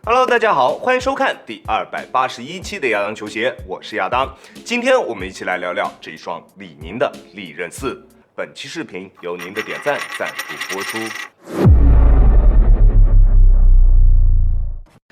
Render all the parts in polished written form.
Hello， 大家好，欢迎收看第281期的亚当球鞋，我是亚当。今天我们一起来聊聊这一双李宁的利刃4。本期视频由您的点赞赞助播出。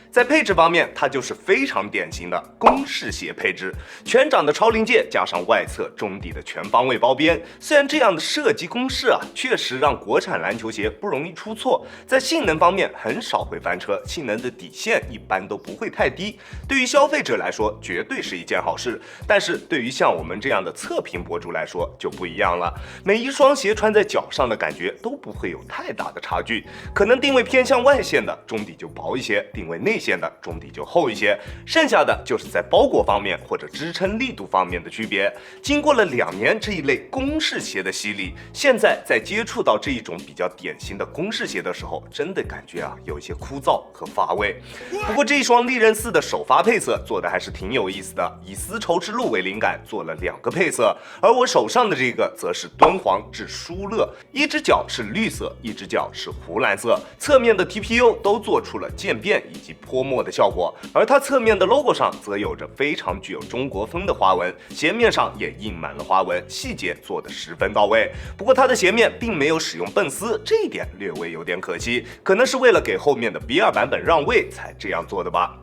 在配置方面，它就是非常典型的公式鞋配置，全掌的超临界加上外侧中底的全方位包边。虽然这样的设计公式确实让国产篮球鞋不容易出错，在性能方面很少会翻车，性能的底线一般都不会太低。对于消费者来说，绝对是一件好事。但是对于像我们这样的测评博主来说就不一样了，每一双鞋穿在脚上的感觉都不会有太大的差距，可能定位偏向外线的中底就薄一些，定位内线的中底就厚一些，剩下的就是在包裹方面或者支撑力度方面的区别。经过了2年这一类公式鞋的洗礼，现在在接触到这一种比较典型的公式鞋的时候，真的感觉有一些枯燥和乏味。不过这一双利刃4的首发配色做的还是挺有意思的，以丝绸之路为灵感做了2个配色，而我手上的这个则是敦煌至疏勒，一只脚是绿色，一只脚是湖蓝色，侧面的 TPU 都做出了渐变以及泼墨的效果，而它侧面的 logo 上则有着非常具有中国风的花纹，鞋面上也印满了花纹，细节做得十分到位。不过它的鞋面并没有使用笨丝，这一点略微有点可惜，可能是为了给后面的 B2 版本让位才这样做的吧。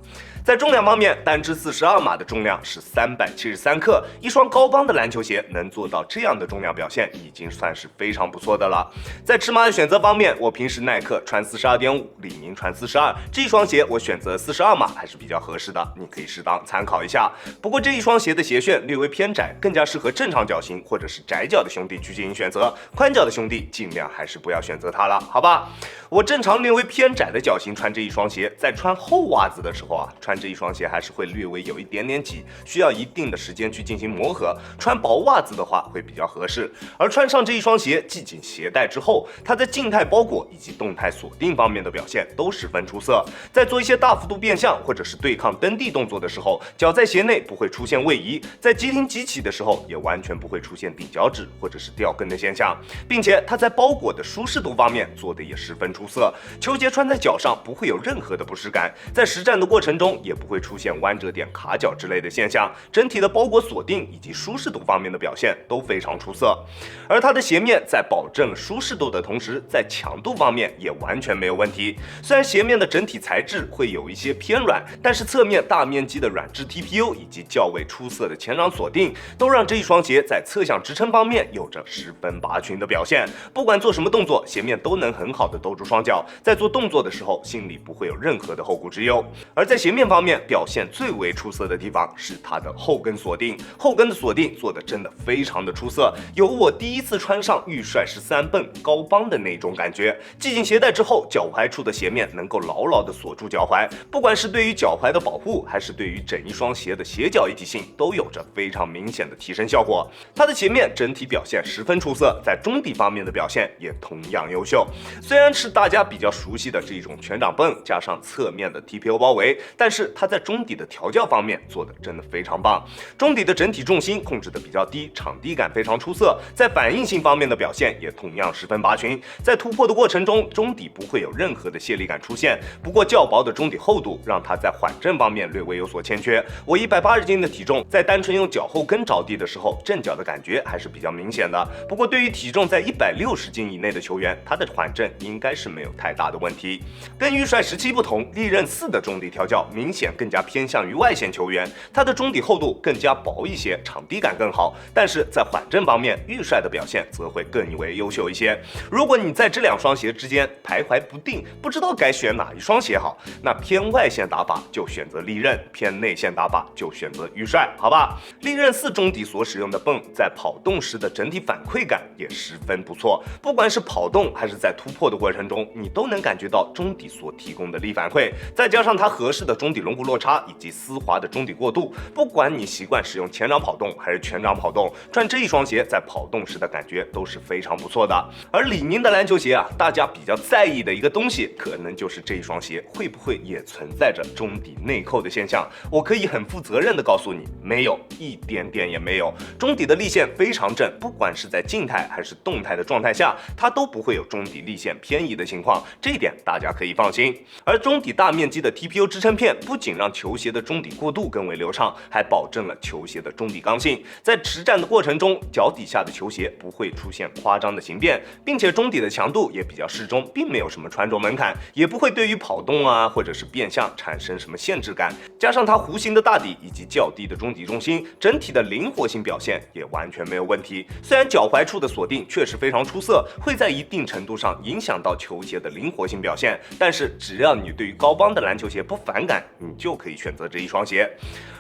在重量方面，单只42码的重量是373克，一双高帮的篮球鞋能做到这样的重量表现，已经算是非常不错的了。在尺码的选择方面，我平时耐克穿42.5，李宁穿42，这双鞋我选择42码还是比较合适的，你可以适当参考一下。不过这一双鞋的鞋楦略微偏窄，更加适合正常脚型或者是窄脚的兄弟去进行选择，宽脚的兄弟尽量还是不要选择它了，好吧？我正常略微偏窄的脚型穿这一双鞋，在穿厚袜子的时候穿这一双鞋还是会略微有一点点挤，需要一定的时间去进行磨合。穿薄袜子的话会比较合适。而穿上这一双鞋系紧鞋带之后，它在静态包裹以及动态锁定方面的表现都十分出色。在做一些大幅度变向或者是对抗蹬地动作的时候，脚在鞋内不会出现位移，在急停急起的时候也完全不会出现顶脚趾或者是掉跟的现象，并且它在包裹的舒适度方面做的也十分出色。球鞋穿在脚上不会有任何的不适感，在实战的过程中也不会出现弯折点、卡脚之类的现象，整体的包裹锁定以及舒适度方面的表现都非常出色。而它的鞋面在保证舒适度的同时，在强度方面也完全没有问题。虽然鞋面的整体材质会有一些偏软，但是侧面大面积的软质 TPU 以及较为出色的前掌锁定，都让这一双鞋在侧向支撑方面有着十分拔群的表现。不管做什么动作，鞋面都能很好的兜住双脚，在做动作的时候心里不会有任何的后顾之忧。而在鞋面方面表现最为出色的地方是它的后跟锁定，后跟的锁定做的真的非常的出色，有我第一次穿上预帅13泵高帮的那种感觉。系紧鞋带之后，脚踝处的鞋面能够牢牢的锁住脚踝，不管是对于脚踝的保护，还是对于整一双鞋的鞋脚一体性，都有着非常明显的提升效果。它的鞋面整体表现十分出色，在中底方面的表现也同样优秀。虽然是大家比较熟悉的这种全掌泵加上侧面的 TPU 包围，但是它在中底的调教方面做的真的非常棒。中底的整体重心控制的比较低，场地感非常出色，在反应性方面的表现也同样十分拔群。在突破的过程中，中底不会有任何的泄力感出现，不过较薄的中底厚度让它在缓震方面略微有所欠缺。我180斤的体重，在单纯用脚后跟着地的时候，震脚的感觉还是比较明显的。不过对于体重在160斤以内的球员，他的缓震应该是没有太大的问题。跟预帅17不同，利刃4的中底调教明显更加偏向于外线球员，它的中底厚度更加薄一些，场地感更好，但是在缓震方面，预帅的表现则会更为优秀一些。如果你在这2双鞋之间徘徊不定，不知道该选哪一双鞋好，那偏外线打法就选择利刃，偏内线打法就选择预帅，好吧？利刃4中底所使用的泵在跑动时的整体反馈感也十分不错，不管是跑动还是在突破的过程中，你都能感觉到中底所提供的力反馈，再加上它合适的中底龙骨落差以及丝滑的中底过渡。不管你习惯使用前掌跑动还是全掌跑动，穿这一双鞋在跑动时的感觉都是非常不错的。而李宁的篮球鞋啊，大家比较在意的一个东西，可能就是这一双鞋会不会也存在着中底内扣的现象。我可以很负责任的告诉你，没有，一点点也没有。中底的立线非常正，不管是在静态还是动态的状态下，它都不会有中底立线偏移的情况，这一点大家可以放心。而中底大面积的 TPU 支撑片不仅让球鞋的中底过渡更为流畅，还保证了球鞋的中底刚性，在实战的过程中，脚底下的球鞋不会出现夸张的形变，并且中底的强度也比较适中，并没有什么穿着门槛，也不会对于跑动啊或者是变向产生什么限制感。加上它弧形的大底以及较低的中底重心，整体的灵活性表现也完全没有问题。虽然脚踝处的锁定确实非常出色，会在一定程度上影响到球鞋的灵活性表现，但是只要你对于高帮的篮球鞋不反感，你就可以选择这一双鞋。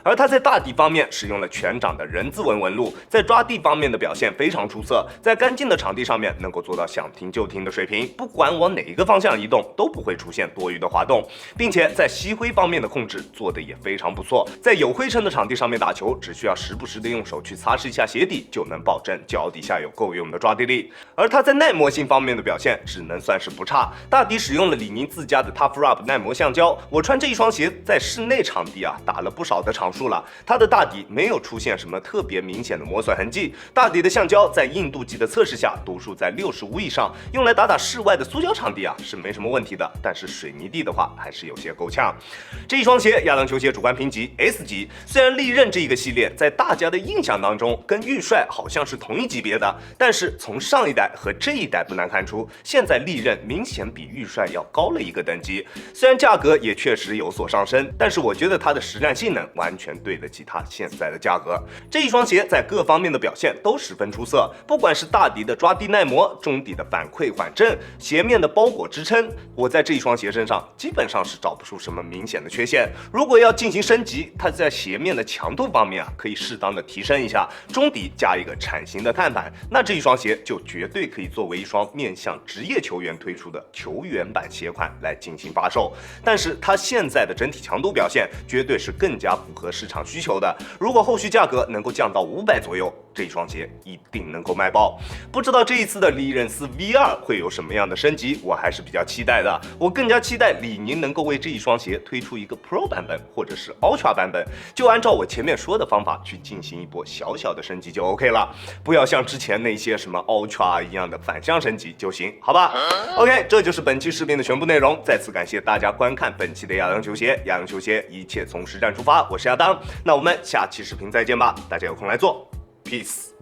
而它在大底方面使用了全掌的人字纹纹路，在抓地方面的表现非常出色，在干净的场地上面能够做到想停就停的水平，不管往哪一个方向移动都不会出现多余的滑动，并且在吸灰方面的控制做得也非常不错，在有灰尘的场地上面打球，只需要时不时的用手去擦拭一下鞋底，就能保证脚底下有够用的抓地力。而它在耐磨性方面的表现只能算是不差，大底使用了李宁自家的 Tough Rub 耐磨橡胶，我穿这一双鞋在室内场地啊打了不少的场数了，它的大底没有出现什么特别明显的磨损痕迹，大底的橡胶在硬度计的测试下读数在65以上，用来打室外的塑胶场地啊是没什么问题的，但是水泥地的话还是有些够呛。这一双鞋亚当球鞋主观评级 S 级，虽然利刃这一个系列在大家的印象当中跟玉帅好像是同一级别的，但是从上一代和这一代不难看出，现在利刃明显比玉帅要高了一个等级。虽然价格也确实有所上升，但是我觉得它的实战性能完全对得起它现在的价格。这一双鞋在各方面的表现都十分出色，不管是大底的抓地耐磨，中底的反馈缓震，鞋面的包裹支撑，我在这一双鞋身上基本上是找不出什么明显的缺陷。如果要进行升级，它在鞋面的强度方面啊，可以适当的提升一下，中底加一个铲形的碳板，那这一双鞋就绝对可以作为一双面向职业球员推出的球员版鞋款来进行发售。但是它现在的整体强度表现绝对是更加符合市场需求的，如果后续价格能够降到500左右，这双鞋一定能够卖爆。不知道这一次的利刃4 V2 会有什么样的升级，我还是比较期待的。我更加期待李宁能够为这一双鞋推出一个 Pro 版本或者是 Ultra 版本，就按照我前面说的方法去进行一波小小的升级就 OK 了，不要像之前那些什么 Ultra 一样的反向升级就行，好吧 ？OK， 这就是本期视频的全部内容。再次感谢大家观看本期的亚当球鞋，亚当球鞋一切从实战出发，我是亚当，那我们下期视频再见吧，大家有空来做 ，Peace。